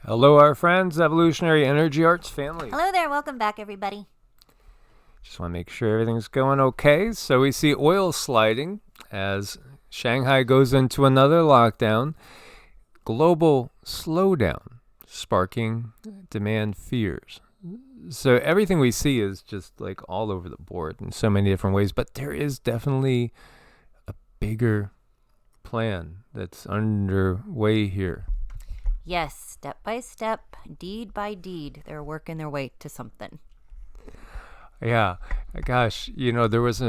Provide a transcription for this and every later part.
Hello, our friends, Evolutionary Energy Arts family. Hello there. Welcome back, everybody. Just want to make sure everything's going okay. So we see oil sliding as Shanghai goes into another lockdown. Global slowdown, sparking demand fears. So everything we see is just like all over the board in so many different ways. But there is definitely a bigger plan that's underway here. Yes, step by step, deed by deed, they're working their way to something. Yeah, gosh, there was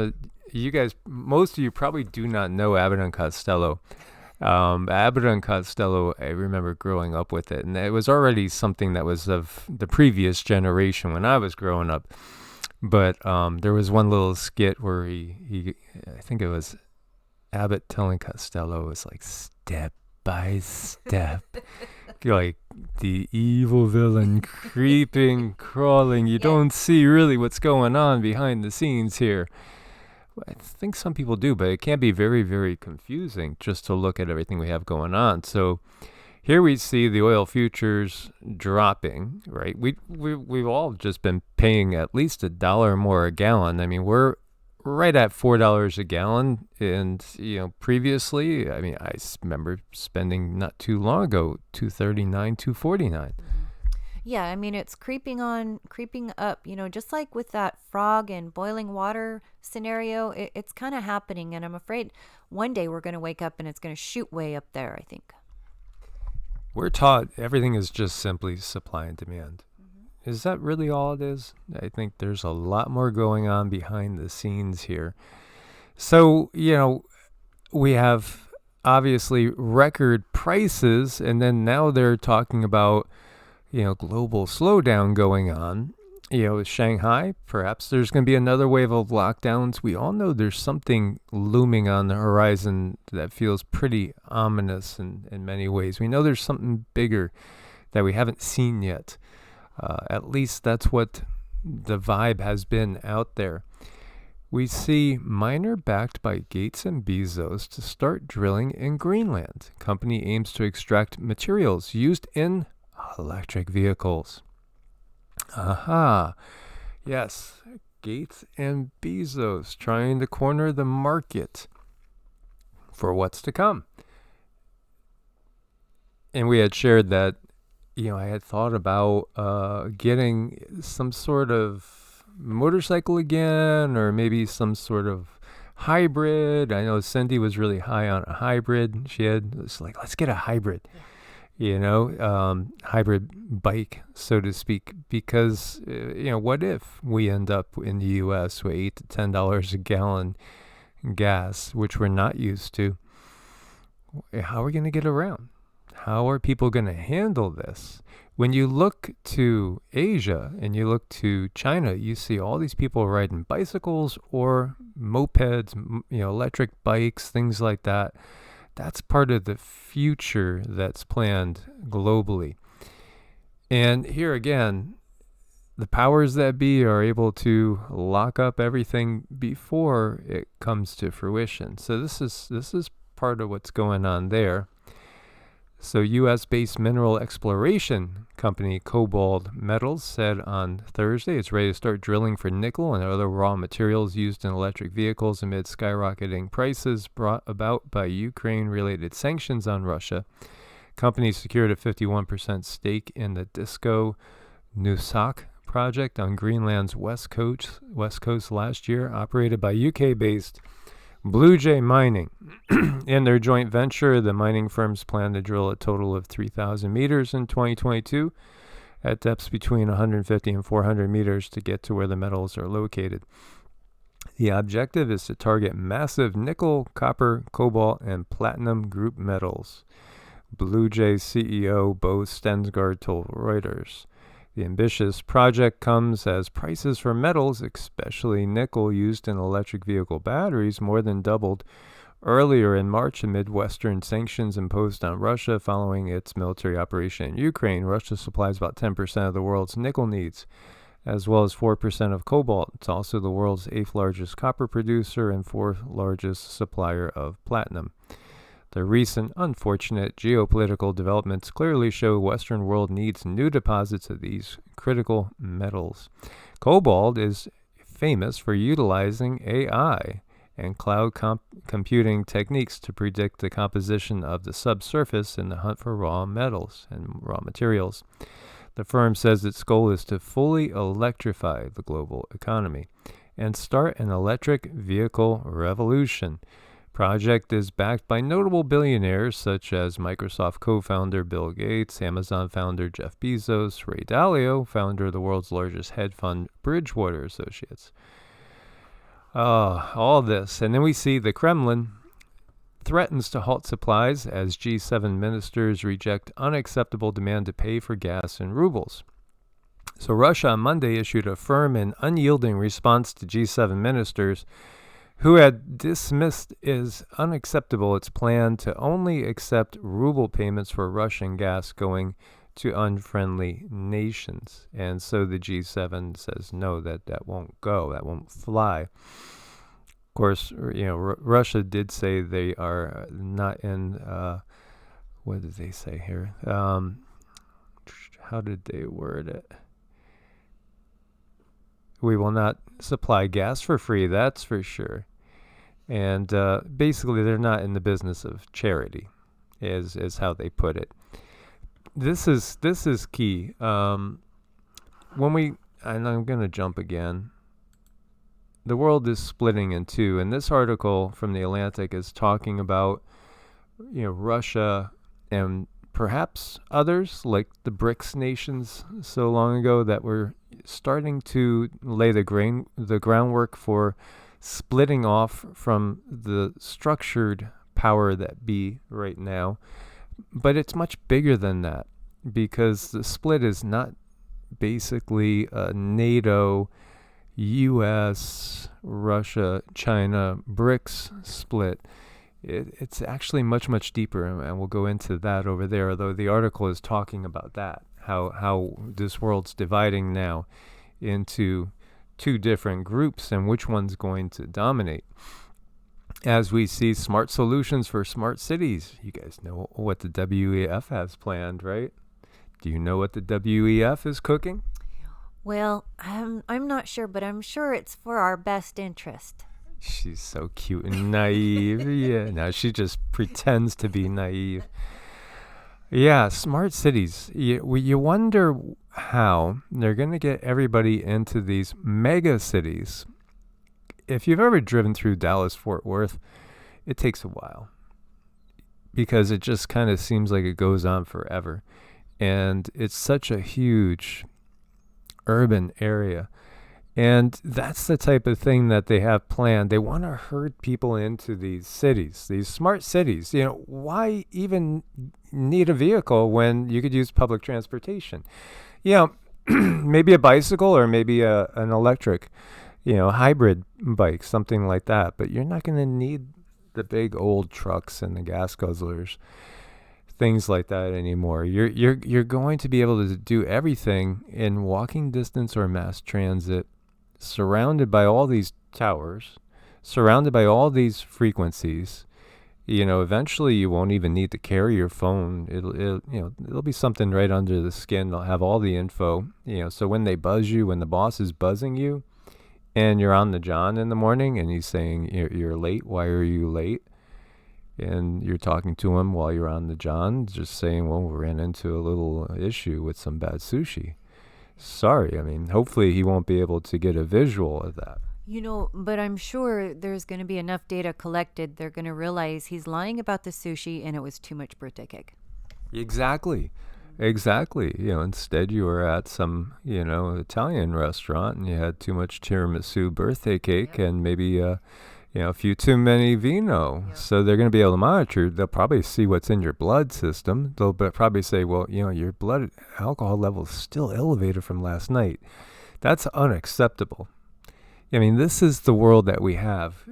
you guys, most of you probably do not know Abbott and Costello. Abbott and Costello, I remember growing up with it, and it was already something that was of the previous generation when I was growing up. But there was one little skit where he I think it was Abbott telling Costello, it was like step by step. Like the evil villain creeping, crawling. You don't see really what's going on behind the scenes here. I think some people do, but it can be very, very confusing just to look at everything we have going on. So here we see the oil futures dropping, right? We've all just been paying at least $1 more a gallon. I mean, we're right at $4 a gallon, and previously, I mean, I remember spending not too long ago $2.39, $2.49. Yeah, I mean, it's creeping up. Just like with that frog and boiling water scenario, it's kind of happening, and I'm afraid one day we're going to wake up and it's going to shoot way up there. I think we're taught everything is just simply supply and demand. Is that really all it is? I think there's a lot more going on behind the scenes here. So, we have obviously record prices, and then now they're talking about, global slowdown going on. Shanghai, perhaps there's going to be another wave of lockdowns. We all know there's something looming on the horizon that feels pretty ominous in many ways. We know there's something bigger that we haven't seen yet. At least that's what the vibe has been out there. We see miner backed by Gates and Bezos to start drilling in Greenland. Company aims to extract materials used in electric vehicles. Aha. Yes, Gates and Bezos trying to corner the market for what's to come. And we had shared that I had thought about getting some sort of motorcycle again, or maybe some sort of hybrid. I know Cindy was really high on a hybrid. It's like, let's get a hybrid, hybrid bike, so to speak, because, what if we end up in the U.S. with $8 to $10 a gallon gas, which we're not used to? How are we going to get around? How are people going to handle this? When you look to Asia and you look to China, you see all these people riding bicycles or mopeds, electric bikes, things like that. That's part of the future that's planned globally. And here again, the powers that be are able to lock up everything before it comes to fruition. So this is part of what's going on there. So U.S.-based mineral exploration company Cobalt Metals said on Thursday it's ready to start drilling for nickel and other raw materials used in electric vehicles amid skyrocketing prices brought about by Ukraine-related sanctions on Russia. Company secured a 51% stake in the Disco Nusak project on Greenland's west coast last year, operated by UK-based Blue Jay Mining. In their joint venture, the mining firms plan to drill a total of 3,000 meters in 2022 at depths between 150 and 400 meters to get to where the metals are located. The objective is to target massive nickel, copper, cobalt, and platinum group metals. Blue Jay CEO Bo Stensgaard told Reuters. The ambitious project comes as prices for metals, especially nickel used in electric vehicle batteries, more than doubled earlier in March amid Western sanctions imposed on Russia following its military operation in Ukraine. Russia supplies about 10% of the world's nickel needs, as well as 4% of cobalt. It's also the world's 8th largest copper producer and 4th largest supplier of platinum. The recent unfortunate geopolitical developments clearly show Western world needs new deposits of these critical metals. Cobalt is famous for utilizing AI and cloud computing techniques to predict the composition of the subsurface in the hunt for raw metals and raw materials. The firm says its goal is to fully electrify the global economy and start an electric vehicle revolution. Project is backed by notable billionaires such as Microsoft co-founder Bill Gates, Amazon founder Jeff Bezos, Ray Dalio, founder of the world's largest hedge fund, Bridgewater Associates. All this. And then we see the Kremlin threatens to halt supplies as G7 ministers reject unacceptable demand to pay for gas in rubles. So Russia on Monday issued a firm and unyielding response to G7 ministers who had dismissed as unacceptable its plan to only accept ruble payments for Russian gas going to unfriendly nations. And so the G7 says, no, that won't go, that won't fly. Of course, Russia did say they are not in, what did they say here? How did they word it? We will not supply gas for free, that's for sure. And basically, they're not in the business of charity, is how they put it. This is key. And I'm going to jump again. The world is splitting in two, and this article from The Atlantic is talking about, Russia and perhaps others like the BRICS nations so long ago that were starting to lay the groundwork for splitting off from the structured power that be right now. But it's much bigger than that, because the split is not basically a NATO, US, Russia, China, BRICS split. It's actually much, much deeper, and we'll go into that over there, although the article is talking about that, how this world's dividing now into two different groups and which one's going to dominate. As we see smart solutions for smart cities, you guys know what the WEF has planned, right? Do you know what the WEF is cooking? Well, I'm not sure, but I'm sure it's for our best interest. She's so cute and naive. Yeah, no, she just pretends to be naive. Yeah, smart cities. You wonder how they're going to get everybody into these mega cities. If you've ever driven through Dallas-Fort Worth, it takes a while because it just kind of seems like it goes on forever. And it's such a huge urban area. And that's the type of thing that they have planned. They want to herd people into these cities, these smart cities. Why even need a vehicle when you could use public transportation? Maybe a bicycle or maybe an electric, hybrid bike, something like that. But you're not going to need the big old trucks and the gas guzzlers, things like that anymore. You're going to be able to do everything in walking distance or mass transit, surrounded by all these towers, surrounded by all these frequencies. Eventually you won't even need to carry your phone. It'll be something right under the skin. They'll have all the info, so when they buzz you, when the boss is buzzing you and you're on the John in the morning and he's saying you're late, why are you late? And you're talking to him while you're on the John, just saying, well, we ran into a little issue with some bad sushi. Sorry, hopefully he won't be able to get a visual of that. But I'm sure there's going to be enough data collected. They're going to realize he's lying about the sushi and it was too much birthday cake. Exactly. Instead you were at some, Italian restaurant and you had too much tiramisu birthday cake and maybe, a few too many vino. Yep. So they're going to be able to monitor. They'll probably see what's in your blood system. They'll probably say, well, your blood alcohol level is still elevated from last night. That's unacceptable. This is the world that we have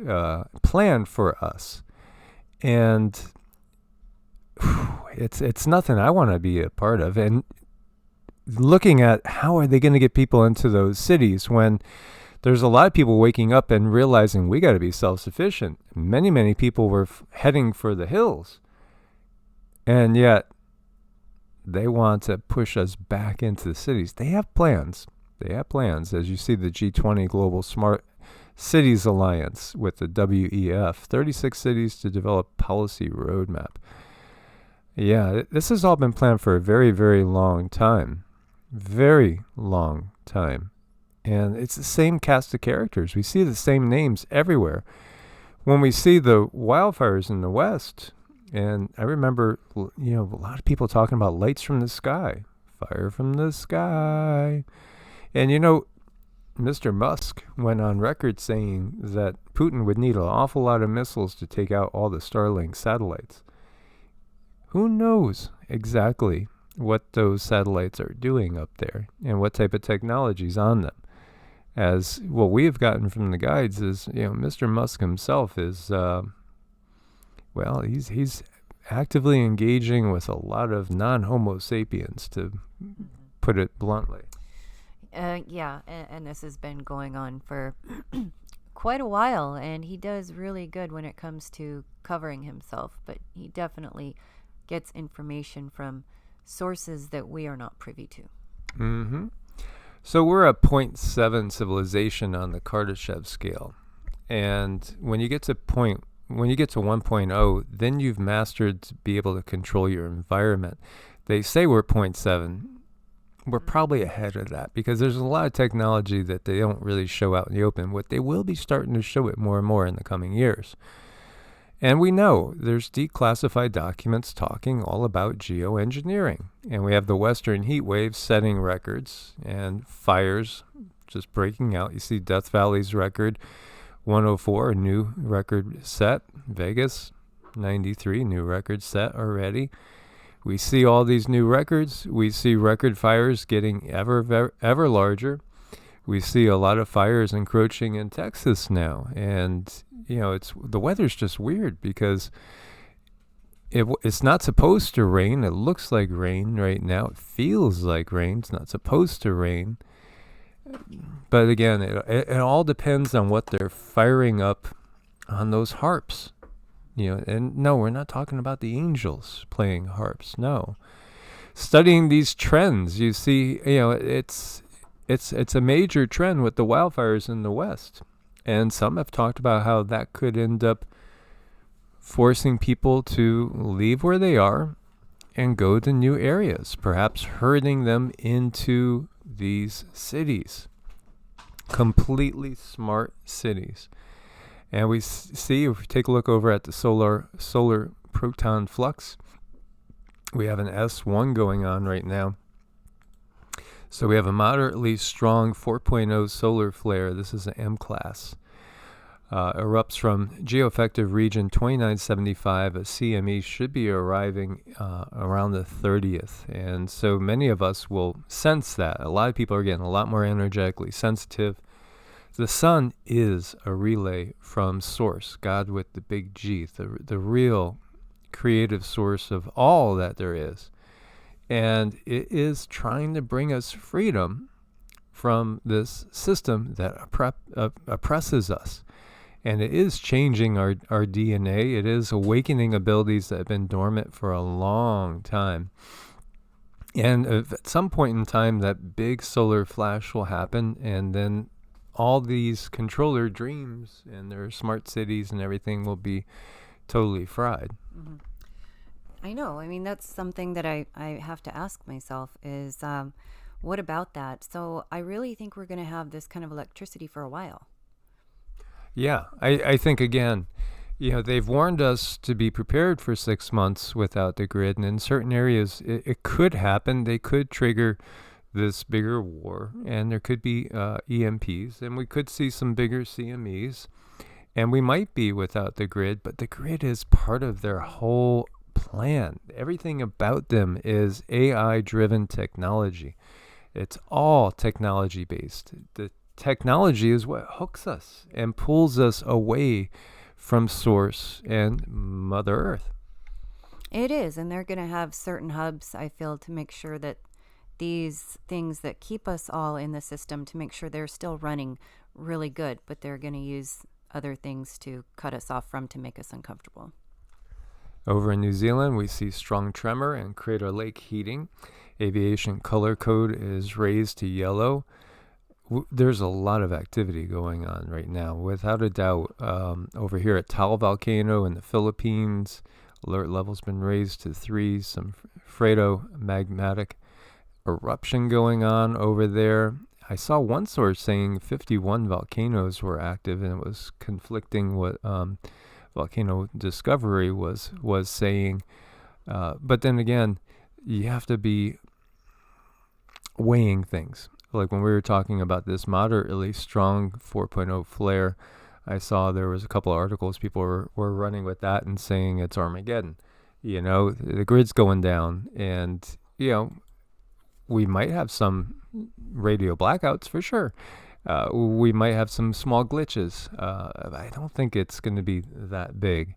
planned for us. And it's nothing I want to be a part of. And looking at how are they going to get people into those cities when there's a lot of people waking up and realizing we got to be self-sufficient. Many, many people were heading for the hills And yet, they want to push us back into the cities. They have plans. They have plans. As you see, the G20 Global Smart Cities Alliance with the WEF, 36 cities to develop policy roadmap. Yeah, this has all been planned for a very, very long time. Very long time. And it's the same cast of characters. We see the same names everywhere. When we see the wildfires in the West, and I remember, a lot of people talking about lights from the sky, fire from the sky. And, Mr. Musk went on record saying that Putin would need an awful lot of missiles to take out all the Starlink satellites. Who knows exactly what those satellites are doing up there and what type of technology's on them? As what we have gotten from the guides is, Mr. Musk himself is, he's actively engaging with a lot of non-Homo sapiens, to put it bluntly. And this has been going on for quite a while, and he does really good when it comes to covering himself, but he definitely gets information from sources that we are not privy to. Mm-hmm. So we're a 0.7 civilization on the Kardashev scale. And when you get to 1.0, then you've mastered to be able to control your environment. They say we're 0.7. We're probably ahead of that because there's a lot of technology that they don't really show out in the open. What they will be starting to show it more and more in the coming years. And we know there's declassified documents talking all about geoengineering. And we have the Western heat waves setting records and fires just breaking out. You see Death Valley's record 104, a new record set. Vegas 93, new record set already. We see all these new records. We see record fires getting ever larger. We see a lot of fires encroaching in Texas now. And, the weather's just weird because it's not supposed to rain. It looks like rain right now. It feels like rain. It's not supposed to rain. But again, it all depends on what they're firing up on those harps. And no, we're not talking about the angels playing harps. No. Studying these trends, you see, it's a major trend with the wildfires in the West. And some have talked about how that could end up forcing people to leave where they are and go to new areas, perhaps herding them into these cities, completely smart cities. And we see, if we take a look over at the solar proton flux, we have an S1 going on right now. So we have a moderately strong 4.0 solar flare. This is an M class. Erupts from geoeffective region 2975. A CME should be arriving around the 30th. And so many of us will sense that. A lot of people are getting a lot more energetically sensitive. The sun is a relay from source, God with the big G, the real creative source of all that there is. And it is trying to bring us freedom from this system that oppresses us. And it is changing our DNA. It is awakening abilities that have been dormant for a long time. And at some point in time, that big solar flash will happen, and then all these controller dreams and their smart cities and everything will be totally fried. Mm-hmm. I know. I mean, that's something that I have to ask myself is, what about that? So I really think we're going to have this kind of electricity for a while. Yeah, I think, again, they've warned us to be prepared for 6 months without the grid. And in certain areas, it could happen. They could trigger this bigger war, and there could be EMPs, and we could see some bigger CMEs, and we might be without the grid, but the grid is part of their whole plan. Everything about them is AI-driven technology. It's all technology-based. The technology is what hooks us and pulls us away from Source and Mother Earth. It is, and they're going to have certain hubs, I feel, to make sure that these things that keep us all in the system, to make sure they're still running really good, but they're going to use other things to cut us off from, to make us uncomfortable. Over in New Zealand, we see strong tremor and Crater Lake heating. Aviation color code is raised to yellow. There's a lot of activity going on right now, without a doubt. Over here at Taal Volcano in the Philippines, alert level's been raised to 3. Some magmatic eruption going on over there. I saw one source saying 51 volcanoes were active, and it was conflicting what Volcano Discovery was saying. But then again, you have to be weighing things. Like when we were talking about this moderately strong 4.0 flare, I saw there was a couple of articles people were running with that and saying it's Armageddon. The grid's going down, and we might have some radio blackouts for sure. We might have some small glitches. I don't think it's going to be that big.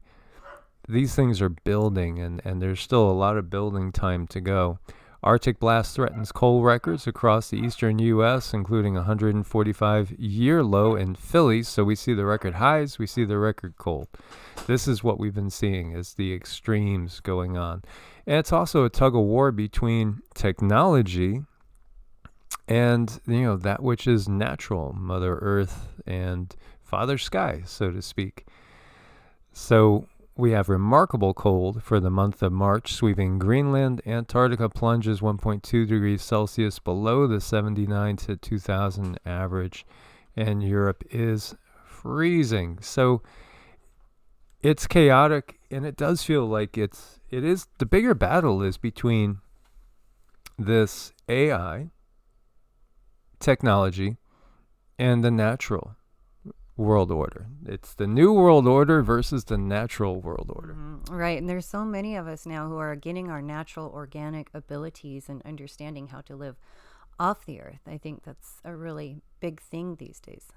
These things are building, and there's still a lot of building time to go. Arctic blast threatens coal records across the eastern U.S., including a 145-year low in Philly. So we see the record highs, we see the record cold. This is what we've been seeing, is the extremes going on. And it's also a tug of war between technology and, that which is natural, Mother Earth and Father Sky, so to speak. So we have remarkable cold for the month of March, sweeping Greenland. Antarctica plunges 1.2 degrees Celsius below the 79 to 2000 average, and Europe is freezing. So it's chaotic, and it does feel like it is the bigger battle is between this AI technology and the natural world order. It's the new world order versus the natural world order. Right. And there's so many of us now who are getting our natural organic abilities and understanding how to live off the earth. I think that's a really big thing these days.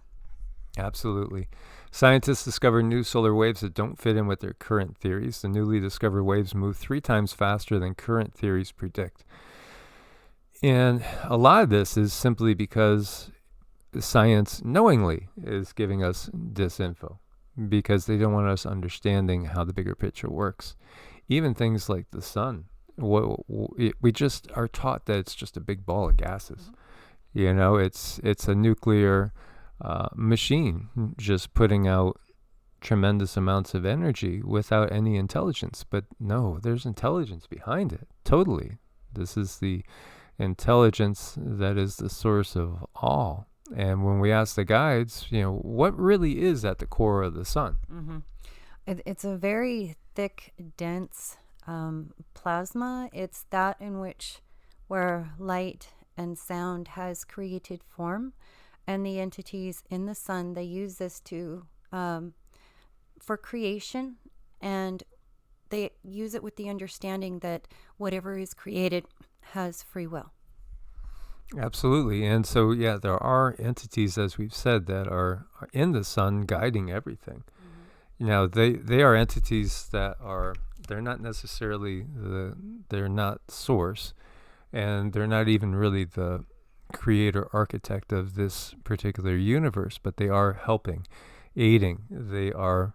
Absolutely. Scientists discover new solar waves that don't fit in with their current theories. The newly discovered waves move 3 times faster than current theories predict. And a lot of this is simply because science knowingly is giving us disinfo, because they don't want us understanding how the bigger picture works. Even things like the sun, we just are taught that it's just a big ball of gases. It's a nuclear machine just putting out tremendous amounts of energy without any intelligence. But no, there's intelligence behind it. Totally. This is the intelligence that is the source of all. And when we ask the guides, what really is at the core of the sun? Mm-hmm. It's a very thick, dense plasma. It's that in where light and sound has created form. And the entities in the sun, they use this for creation, and they use it with the understanding that whatever is created has free will. Absolutely. And so, there are entities, as we've said, that are in the sun guiding everything. Mm-hmm. Now, they are entities that they're not necessarily they're not source, and they're not even really the creator architect of this particular universe, but they are helping, aiding. They are,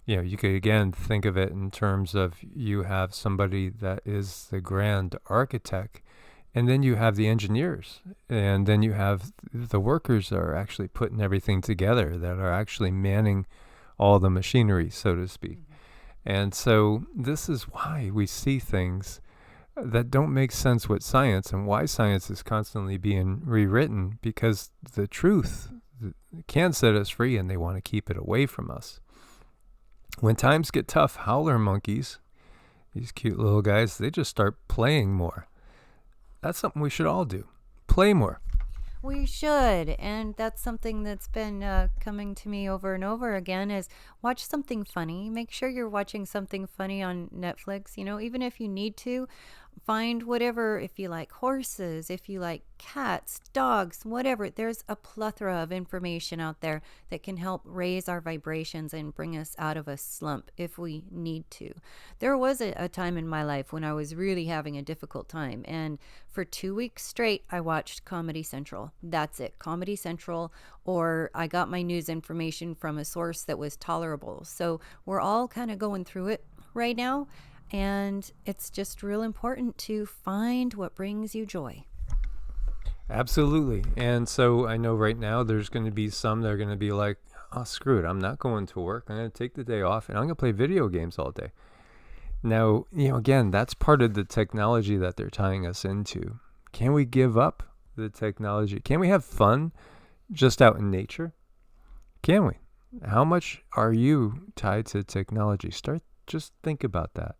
you could again think of it in terms of you have somebody that is the grand architect, and then you have the engineers, and then you have the workers that are actually putting everything together, that are actually manning all the machinery, so to speak. Mm-hmm. And so this is why we see things that don't make sense with science, and why science is constantly being rewritten, because the truth can set us free, and they want to keep it away from us. When times get tough, howler monkeys, these cute little guys, they just start playing more. That's something we should all do. Play more. We should. And that's something that's been coming to me over and over again, is watch something funny. Make sure you're watching something funny on Netflix. Even if you need to, find whatever, if you like horses, if you like cats, dogs, whatever. There's a plethora of information out there that can help raise our vibrations and bring us out of a slump if we need to. There was a time in my life when I was really having a difficult time, and for 2 weeks straight I watched Comedy Central. That's it, Comedy Central, or I got my news information from a source that was tolerable. So we're all kind of going through it right now. And it's just real important to find what brings you joy. Absolutely. And so I know right now there's going to be some that are going to be like, oh, screw it. I'm not going to work. I'm going to take the day off and I'm going to play video games all day. Now, again, that's part of the technology that they're tying us into. Can we give up the technology? Can we have fun just out in nature? Can we? How much are you tied to technology? Just think about that.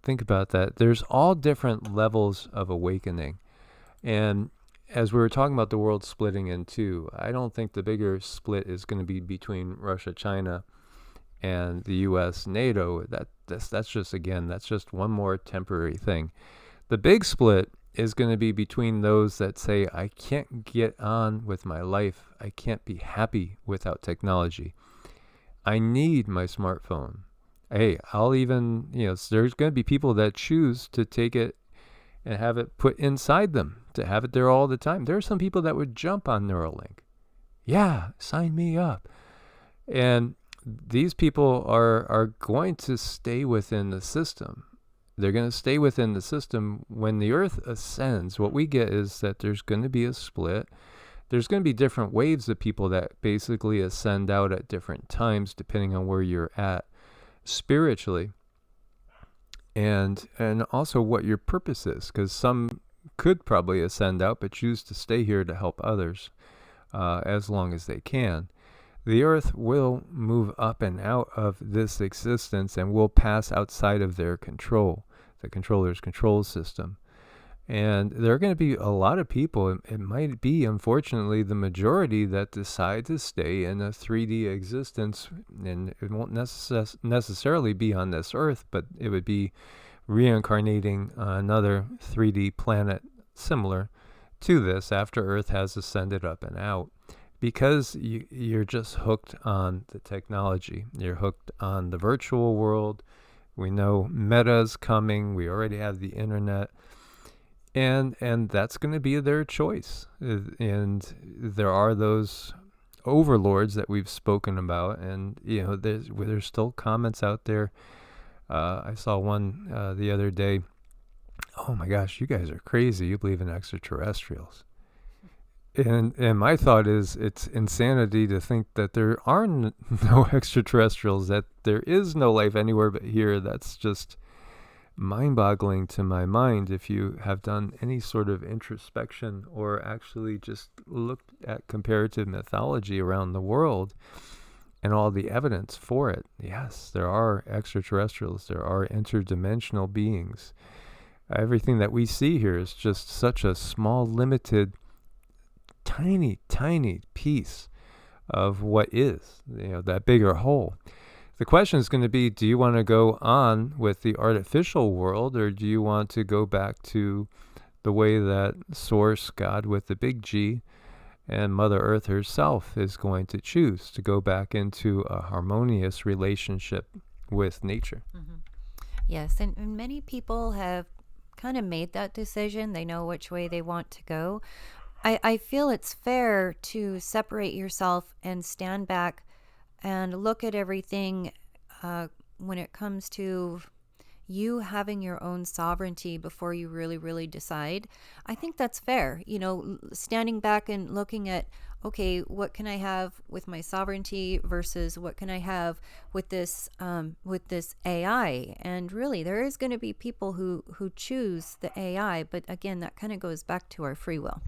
Think about that. There's all different levels of awakening. And as we were talking about the world splitting in two, I don't think the bigger split is going to be between Russia, China, and the U.S., NATO. That's just one more temporary thing. The big split is going to be between those that say, I can't get on with my life. I can't be happy without technology. I need my smartphone. Hey, I'll even, there's going to be people that choose to take it and have it put inside them, to have it there all the time. There are some people that would jump on Neuralink. Yeah, sign me up. And these people are going to stay within the system. They're going to stay within the system. When the Earth ascends, what we get is that there's going to be a split. There's going to be different waves of people that basically ascend out at different times, depending on where you're at spiritually. And also what your purpose is, because some could probably ascend out but choose to stay here to help others as long as they can. The Earth will move up and out of this existence and will pass outside of their control, the controller's control system. And there are going to be a lot of people, it might be, unfortunately, the majority that decide to stay in a 3D existence, and it won't necessarily be on this Earth, but it would be reincarnating another 3D planet similar to this after Earth has ascended up and out. Because you're just hooked on the technology. You're hooked on the virtual world. We know Meta's coming. We already have the internet. And that's going to be their choice. And there are those overlords that we've spoken about. And, there's still comments out there. I saw one the other day. Oh my gosh, you guys are crazy. You believe in extraterrestrials. And my thought is, it's insanity to think that there are no extraterrestrials, that there is no life anywhere but here. That's just mind-boggling to my mind. If you have done any sort of introspection or actually just looked at comparative mythology around the world and all the evidence for it, yes, there are extraterrestrials. There are interdimensional beings. Everything that we see here is just such a small, limited, tiny piece of what is, that bigger whole. The question is going to be, do you want to go on with the artificial world, or do you want to go back to the way that Source, God with the big G, and Mother Earth herself is going to choose to go back into a harmonious relationship with nature? Mm-hmm. Yes, and many people have kind of made that decision. They know which way they want to go. I feel it's fair to separate yourself and stand back and look at everything when it comes to you having your own sovereignty before you really decide. I think that's fair. Standing back and looking at, okay, what can I have with my sovereignty versus what can I have with this AI? And really, there is going to be people who choose the AI, but again, that kind of goes back to our free will.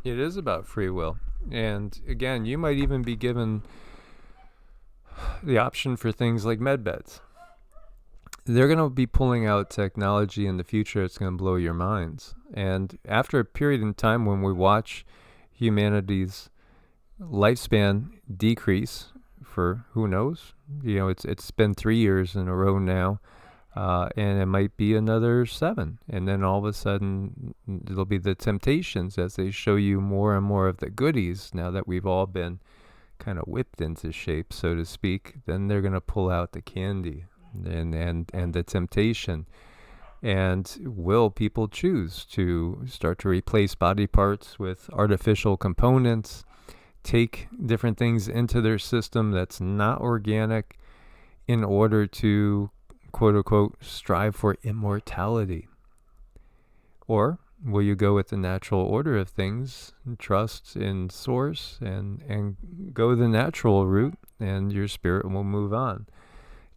It is about free will. And again, you might even be given the option for things like med beds. They're going to be pulling out technology in the future. It's going to blow your minds. And after a period in time when we watch humanity's lifespan decrease for who knows, it's been 3 years in a row now. And it might be another 7. And then all of a sudden, it'll be the temptations as they show you more and more of the goodies now that we've all been kind of whipped into shape, so to speak. Then they're going to pull out the candy and the temptation. And will people choose to start to replace body parts with artificial components, take different things into their system that's not organic in order to quote unquote strive for immortality? Or will you go with the natural order of things, trust in source, and go the natural route, and your spirit will move on?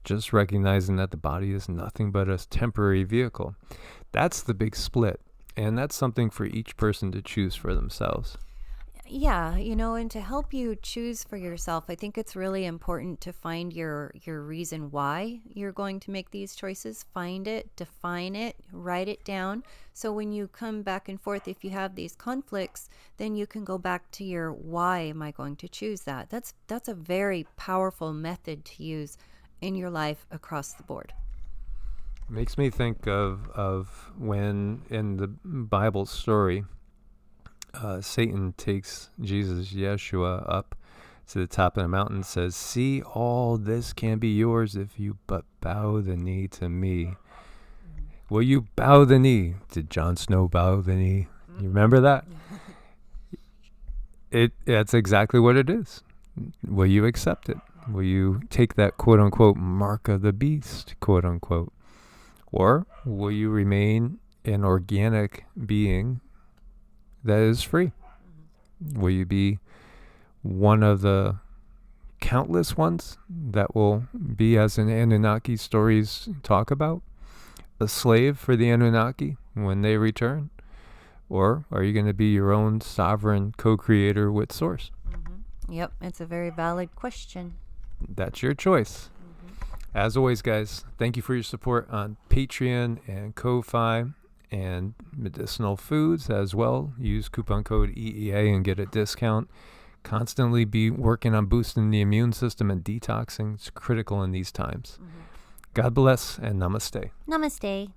Just recognizing that the body is nothing but a temporary vehicle. That's the big split. And that's something for each person to choose for themselves. Yeah, and to help you choose for yourself, I think it's really important to find your reason why you're going to make these choices. Find it, define it, write it down. So when you come back and forth, if you have these conflicts, then you can go back to your why am I going to choose that? That's a very powerful method to use in your life across the board. Makes me think of when in the Bible story, Satan takes Jesus, Yeshua, up to the top of the mountain and says, "See, all this can be yours if you but bow the knee to me." Will you bow the knee? Did Jon Snow bow the knee? You remember that? That's exactly what it is. Will you accept it? Will you take that quote unquote mark of the beast, quote unquote? Or will you remain an organic being that is free? Will you be one of the countless ones that will be, as in Anunnaki stories talk about, a slave for the Anunnaki when they return? Or are you going to be your own sovereign co-creator with Source? Yep, it's a very valid question. That's your choice. As always, guys, thank you for your support on Patreon and Ko-Fi and Medicinal Foods as well. Use coupon code EEA and get a discount. Constantly be working on boosting the immune system and detoxing. It's critical in these times. God bless and namaste. Namaste.